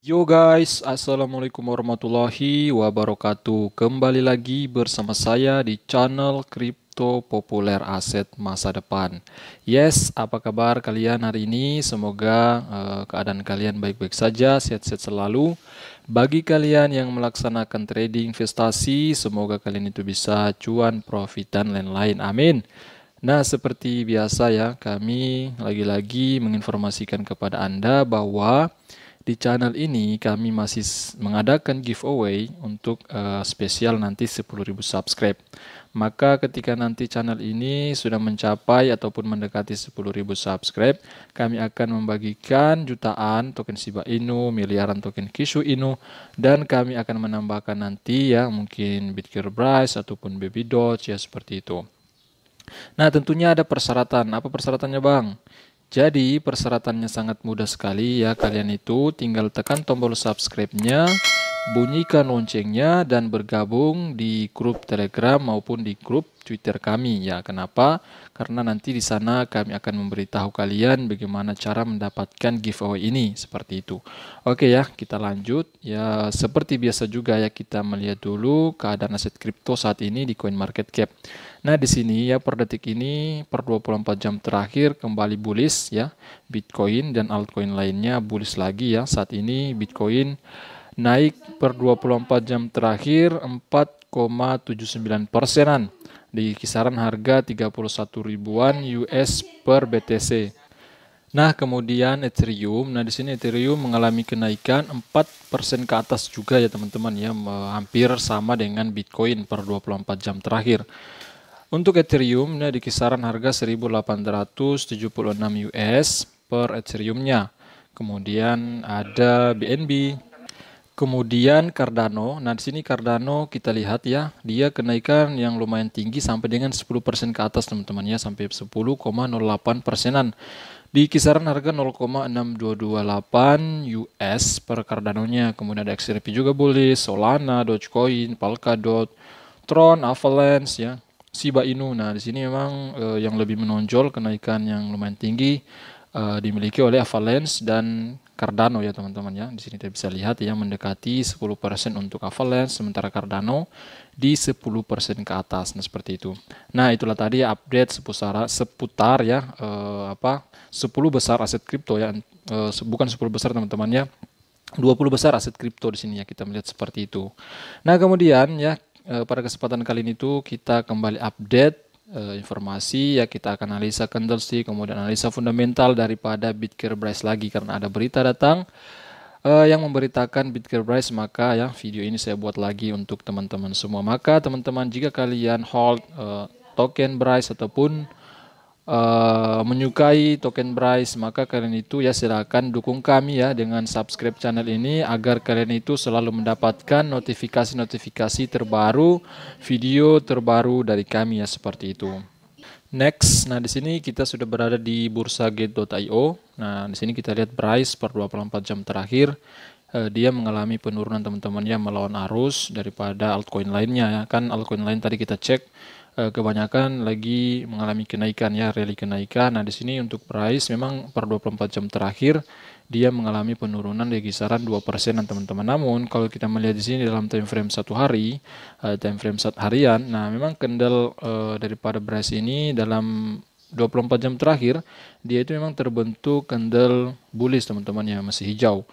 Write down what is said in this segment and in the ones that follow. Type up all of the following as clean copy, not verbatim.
Yo guys, assalamualaikum warahmatullahi wabarakatuh. Kembali lagi bersama saya di channel Kripto Populer Aset Masa Depan. Yes, apa kabar kalian hari ini? Semoga keadaan kalian baik-baik saja, sehat-sehat selalu. Bagi kalian yang melaksanakan trading investasi, semoga kalian itu bisa cuan, profit, dan lain-lain. Amin. Nah, seperti biasa ya, kami lagi-lagi menginformasikan kepada Anda bahwa di channel ini kami masih mengadakan giveaway untuk spesial nanti 10.000 subscribe. Maka ketika nanti channel ini sudah mencapai ataupun mendekati 10.000 subscribe, kami akan membagikan jutaan token Shiba Inu, miliaran token Kishu Inu, dan kami akan menambahkan nanti ya mungkin Bitcoin Price ataupun Baby Doge ya seperti itu. Nah, tentunya ada persyaratan. Apa persyaratannya, Bang? Jadi, persyaratannya sangat mudah sekali ya. Kalian itu tinggal tekan tombol subscribe-nya, bunyikan loncengnya, dan bergabung di grup Telegram maupun di grup Twitter kami ya. Kenapa? Karena nanti di sana kami akan memberitahu kalian bagaimana cara mendapatkan giveaway ini, seperti itu. Oke ya, kita lanjut. Ya, seperti biasa juga ya, kita melihat dulu keadaan aset kripto saat ini di CoinMarketCap. Nah, di sini ya per detik ini per 24 jam terakhir kembali bullish ya. Bitcoin dan altcoin lainnya bullish lagi ya. Saat ini Bitcoin naik per 24 jam terakhir 4,79%-an di kisaran harga 31 ribuan US per BTC. Nah, kemudian Ethereum. Nah, di sini Ethereum mengalami kenaikan 4% ke atas juga ya, teman-teman ya, hampir sama dengan Bitcoin per 24 jam terakhir. Untuk Ethereum, nah di kisaran harga 1.876 US per Ethereum-nya. Kemudian ada BNB. Kemudian Cardano. Nah, di sini Cardano kita lihat ya, dia kenaikan yang lumayan tinggi sampai dengan 10% ke atas, teman-teman ya, sampai 10,08%-an. Di kisaran harga 0,6228 US per Cardano-nya. Kemudian ada XRP juga boleh, Solana, Dogecoin, Polkadot, Tron, Avalanche ya. Shiba Inu. Nah, di sini memang yang lebih menonjol kenaikan yang lumayan tinggi dimiliki oleh Avalanche dan Cardano ya, teman-teman ya. Di sini kita bisa lihat ya mendekati 10% untuk Avalanche, sementara Cardano di 10% ke atas. Nah, seperti itu. Nah, itulah tadi update seputar ya 10 besar aset kripto ya. Bukan 10 besar, teman-teman ya. 20 besar aset kripto di sini ya, kita melihat seperti itu. Nah, kemudian ya pada kesempatan kali ini tuh kita kembali update informasi ya, kita akan analisa candlestick, kemudian analisa fundamental daripada Bitcoin Price lagi karena ada berita datang yang memberitakan Bitcoin Price, maka ya video ini saya buat lagi untuk teman-teman semua. Maka teman-teman jika kalian hold token Price ataupun menyukai token Bryce, maka kalian itu ya silakan dukung kami ya dengan subscribe channel ini agar kalian itu selalu mendapatkan notifikasi-notifikasi terbaru, video terbaru dari kami ya, seperti itu. Next, nah di sini kita sudah berada di bursa Gate.io. Nah, di sini kita lihat Bryce per 24 jam terakhir dia mengalami penurunan, teman-teman ya, melawan arus daripada altcoin lainnya ya. Kan altcoin lain tadi kita cek kebanyakan lagi mengalami kenaikan ya, rally kenaikan. Nah, di sini untuk price memang per 24 jam terakhir dia mengalami penurunan di kisaran 2%, teman-teman. Namun kalau kita melihat di sini dalam time frame satu hari, time frame harian, nah memang candle daripada price ini dalam 24 jam terakhir dia itu memang terbentuk candle bullish, teman-teman ya, masih hijau.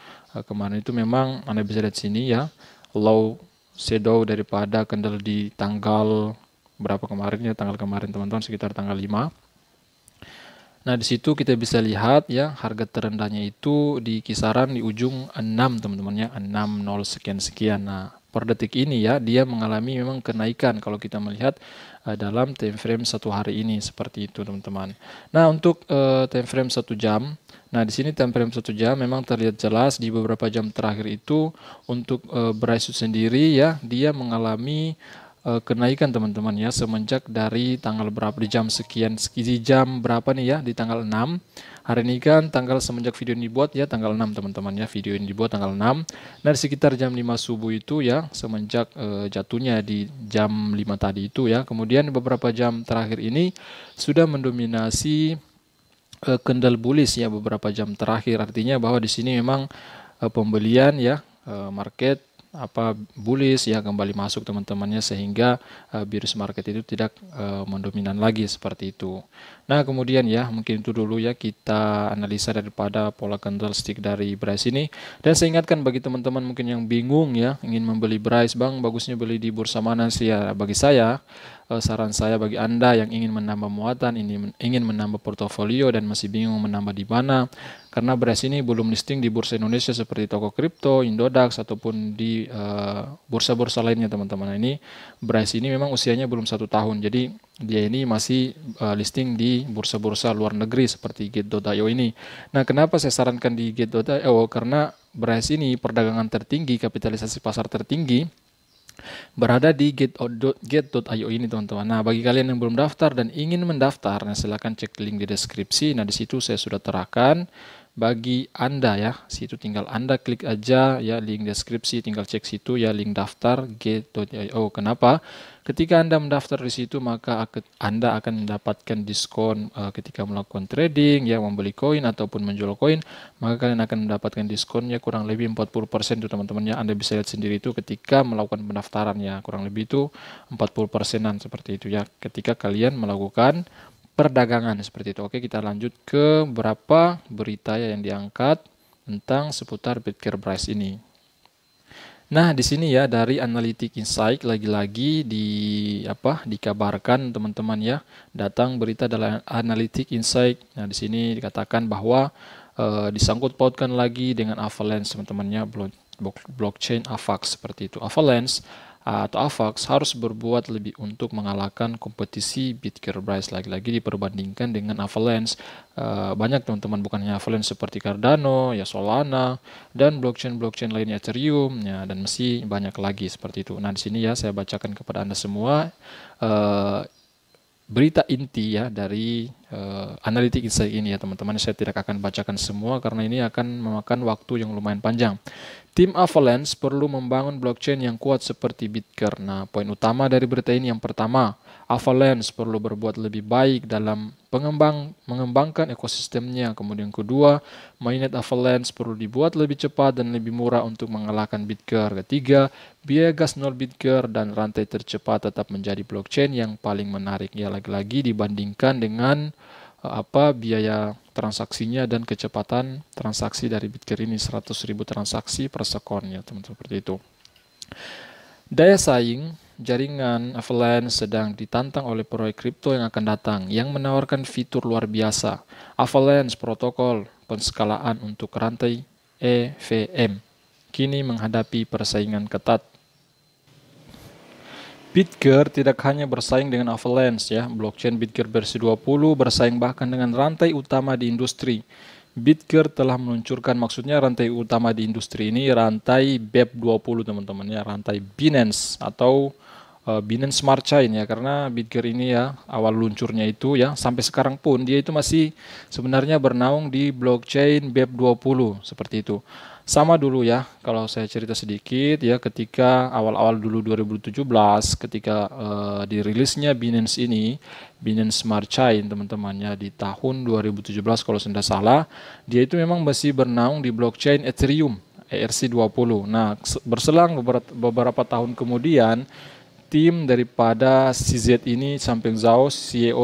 Kemarin itu memang Anda bisa lihat sini ya, low shadow daripada candle di tanggal berapa kemarin ya, tanggal kemarin teman-teman sekitar tanggal 5. Nah, di situ kita bisa lihat ya harga terendahnya itu di kisaran di ujung 6, teman-teman ya, 60 sekian-sekian. Nah, per detik ini ya dia mengalami memang kenaikan kalau kita melihat dalam time frame satu hari ini, seperti itu, teman-teman. Nah, untuk time frame 1 jam, nah di sini time frame 1 jam memang terlihat jelas di beberapa jam terakhir itu untuk Bryce sendiri ya dia mengalami kenaikan, teman-teman ya, semenjak dari tanggal berapa, di jam sekian, di jam berapa nih ya, di tanggal 6. Hari ini kan tanggal semenjak video ini dibuat ya tanggal 6, teman-teman ya, video ini dibuat tanggal 6. Nah, di sekitar jam 5 subuh itu ya, semenjak jatuhnya di jam 5 tadi itu ya, kemudian beberapa jam terakhir ini sudah mendominasi candle bullish ya beberapa jam terakhir. Artinya bahwa di sini memang pembelian ya, market bullish ya kembali masuk teman-temannya, sehingga bearish market itu tidak mendominan lagi seperti itu. Nah, kemudian ya mungkin itu dulu ya kita analisa daripada pola candlestick dari Bryce ini. Dan saya ingatkan bagi teman-teman mungkin yang bingung ya ingin membeli Bryce, Bang bagusnya beli di bursa mana sih ya? Bagi saya, saran saya bagi Anda yang ingin menambah muatan, ingin menambah portofolio dan masih bingung menambah di mana, karena Bryce ini belum listing di bursa Indonesia seperti toko kripto, Indodax ataupun di bursa-bursa lainnya teman-teman. Nah, ini Bryce ini memang usianya belum 1 tahun, jadi dia ini masih listing di bursa-bursa luar negeri seperti Gate.io ini. Nah, kenapa saya sarankan di Gate.io? Karena Bryce ini perdagangan tertinggi, kapitalisasi pasar tertinggi berada di Gate.io ini teman-teman. Nah, bagi kalian yang belum daftar dan ingin mendaftar, nah silahkan cek link di deskripsi. Nah, di situ saya sudah terapkan bagi Anda ya. Situ tinggal Anda klik aja ya link deskripsi, tinggal cek situ ya link daftar Gate.io. Kenapa? Ketika Anda mendaftar di situ, maka Anda akan mendapatkan diskon ketika melakukan trading ya, membeli koin ataupun menjual koin, maka kalian akan mendapatkan diskonnya kurang lebih 40% tuh teman-teman ya. Anda bisa lihat sendiri itu ketika melakukan pendaftaran ya, kurang lebih itu 40%an seperti itu ya ketika kalian melakukan perdagangan seperti itu. Oke, kita lanjut ke beberapa berita yang diangkat tentang seputar Bitcoin Price ini. Nah, di sini ya dari Analytic Insight lagi-lagi dikabarkan teman-teman ya, datang berita dalam Analytic Insight. Nah, di sini dikatakan bahwa disangkut pautkan lagi dengan Avalanche teman-temannya, blockchain AVAX seperti itu. Avalanche atau AVAX harus berbuat lebih untuk mengalahkan kompetisi Bitcoin Price, lagi-lagi diperbandingkan dengan Avalanche. Banyak teman-teman, bukan hanya Avalanche, seperti Cardano, ya Solana, dan blockchain lainnya Ethereum, ya, dan masih banyak lagi seperti itu. Nah, di sini ya saya bacakan kepada Anda semua berita inti ya dari Analytic Insight ini ya teman-teman. Saya tidak akan bacakan semua karena ini akan memakan waktu yang lumayan panjang. Tim Avalanche perlu membangun blockchain yang kuat seperti Bitcoin. Nah, poin utama dari berita ini yang pertama, Avalanche perlu berbuat lebih baik dalam mengembangkan ekosistemnya. Kemudian kedua, mainnet Avalanche perlu dibuat lebih cepat dan lebih murah untuk mengalahkan Bitcoin. Ketiga, biaya gas 0 Bitcoin dan rantai tercepat tetap menjadi blockchain yang paling menarik. Ya, lagi-lagi dibandingkan dengan biaya transaksinya dan kecepatan transaksi dari Bitcoin ini 100.000 transaksi per sekon ya teman-teman, seperti itu. Daya saing jaringan Avalanche sedang ditantang oleh proyek kripto yang akan datang yang menawarkan fitur luar biasa. Avalanche protokol penskalaan untuk rantai EVM kini menghadapi persaingan ketat. Bitcoin tidak hanya bersaing dengan Avalanche ya, blockchain Bitcoin versi 20 bersaing bahkan dengan rantai utama di industri. Bitcoin telah meluncurkan, maksudnya rantai utama di industri ini rantai BEP20 teman-teman ya, rantai Binance atau Binance Smart Chain ya, karena Bitcoin ini ya awal luncurnya itu ya sampai sekarang pun dia itu masih sebenarnya bernaung di blockchain BEP20 seperti itu. Sama dulu ya, kalau saya cerita sedikit ya, ketika awal-awal dulu 2017 ketika dirilisnya Binance ini, Binance Smart Chain teman-teman ya, di tahun 2017 kalau saya tidak salah, dia itu memang masih bernaung di blockchain Ethereum ERC20. Nah, berselang beberapa tahun kemudian, tim daripada CZ ini, Changpeng Zhao, CEO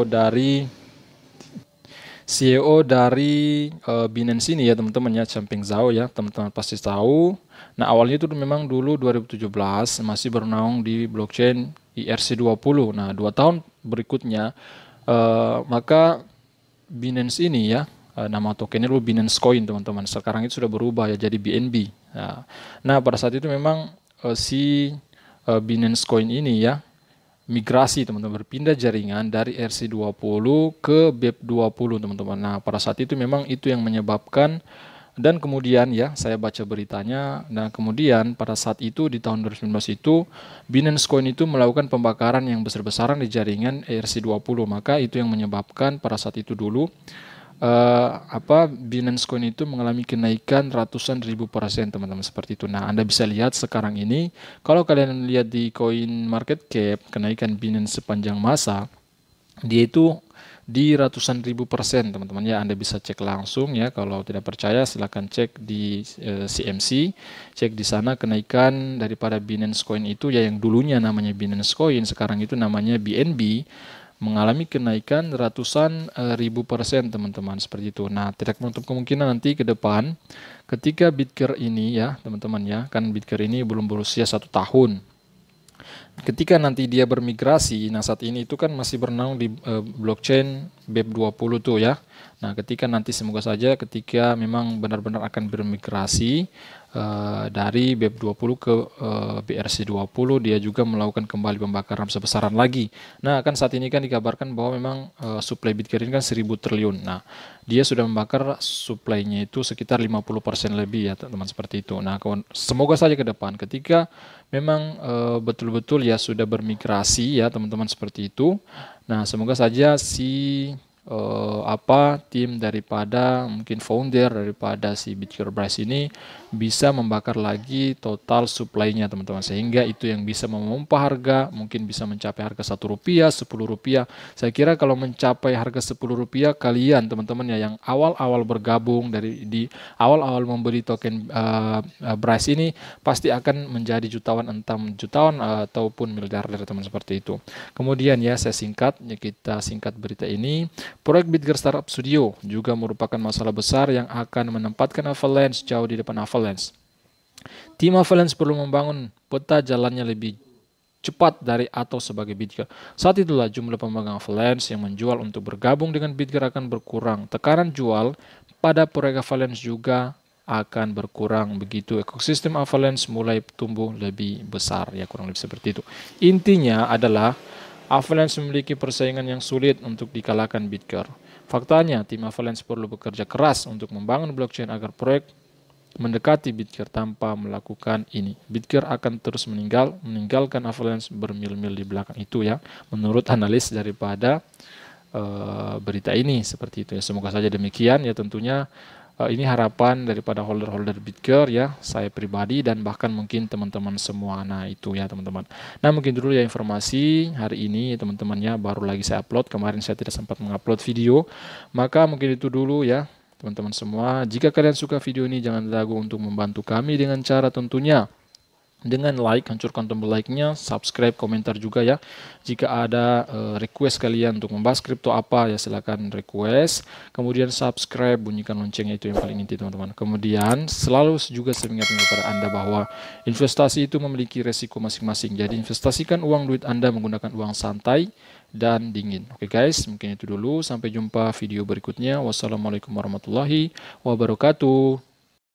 dari Binance ini ya teman-teman ya, Changpeng Zhao ya, teman-teman pasti tahu. Nah, awalnya itu memang dulu 2017 masih bernaung di blockchain ERC20. Nah, 2 tahun berikutnya maka Binance ini ya, nama tokennya dulu Binance Coin teman-teman. Sekarang itu sudah berubah ya jadi BNB. Nah, pada saat itu memang si Binance Coin ini ya migrasi teman-teman, berpindah jaringan dari ERC20 ke BEP20 teman-teman. Nah, pada saat itu memang itu yang menyebabkan, dan kemudian ya saya baca beritanya, nah kemudian pada saat itu di tahun 2019 itu Binance Coin itu melakukan pembakaran yang besar-besaran di jaringan ERC20, maka itu yang menyebabkan pada saat itu dulu Binance Coin itu mengalami kenaikan ratusan ribu % teman-teman, seperti itu. Nah, Anda bisa lihat sekarang ini, kalau kalian lihat di Coin Market Cap kenaikan Binance sepanjang masa, dia itu di ratusan ribu persen teman-teman ya. Anda bisa cek langsung ya, kalau tidak percaya silahkan cek di CMC, cek di sana kenaikan daripada Binance Coin itu ya, yang dulunya namanya Binance Coin sekarang itu namanya BNB, mengalami kenaikan ratusan ribu persen teman-teman, seperti itu. Nah, tidak menutup kemungkinan nanti ke depan ketika Bitcoin ini ya teman-teman ya, kan Bitcoin ini belum berusia 1 tahun. Ketika nanti dia bermigrasi, nah saat ini itu kan masih bernaung di blockchain BEP20 tuh ya. Nah, ketika nanti semoga saja ketika memang benar-benar akan bermigrasi dari BEP20 ke BRC20, dia juga melakukan kembali pembakaran besar-besaran lagi. Nah, kan saat ini kan dikabarkan bahwa memang supply Bitcoin kan 1000 triliun. Nah, dia sudah membakar supply-nya itu sekitar 50% lebih ya teman-teman, seperti itu. Nah, semoga saja ke depan ketika memang betul-betul ya sudah bermigrasi ya teman-teman, seperti itu. Nah, semoga saja si tim daripada mungkin founder daripada si Bitcoin Brass ini bisa membakar lagi total supply-nya teman-teman, sehingga itu yang bisa memompa harga, mungkin bisa mencapai harga Rp1, Rp10. Saya kira kalau mencapai harga Rp10, kalian teman-teman ya yang awal-awal bergabung di awal-awal membeli token Brass ini pasti akan menjadi jutawan, entah jutawan ataupun miliarder teman, seperti itu. Kemudian ya saya kita singkat berita ini. Proyek Bitcoin Startup Studio juga merupakan masalah besar yang akan menempatkan Avalanche jauh di depan Avalanche. Tim Avalanche perlu membangun peta jalannya lebih cepat dari atau sebagai Bitcoin. Saat itulah jumlah pemegang Avalanche yang menjual untuk bergabung dengan Bitcoin akan berkurang. Tekanan jual pada proyek Avalanche juga akan berkurang. Begitu ekosistem Avalanche mulai tumbuh lebih besar. Ya, kurang lebih seperti itu. Intinya adalah Avalanche memiliki persaingan yang sulit untuk dikalahkan Bitcoin. Faktanya, tim Avalanche perlu bekerja keras untuk membangun blockchain agar proyek mendekati Bitcoin tanpa melakukan ini. Bitcoin akan terus meninggalkan Avalanche bermil-mil di belakang itu ya, menurut analis daripada berita ini, seperti itu ya. Semoga saja demikian ya tentunya. Ini harapan daripada holder-holder Bitcoin ya, saya pribadi dan bahkan mungkin teman-teman semua. Nah, itu ya teman-teman. Nah, mungkin dulu ya informasi hari ini teman-teman ya, baru lagi saya upload. Kemarin saya tidak sempat mengupload video. Maka mungkin itu dulu ya teman-teman semua. Jika kalian suka video ini, jangan ragu untuk membantu kami dengan cara tentunya dengan like, hancurkan tombol like-nya, subscribe, komentar juga ya. Jika ada request kalian untuk membahas kripto apa ya, silakan request. Kemudian subscribe, bunyikan loncengnya, itu yang paling inti teman-teman. Kemudian selalu juga saya ingatkan kepada Anda bahwa investasi itu memiliki resiko masing-masing. Jadi investasikan duit Anda menggunakan uang santai dan dingin. Oke guys, mungkin itu dulu. Sampai jumpa video berikutnya. Wassalamualaikum warahmatullahi wabarakatuh.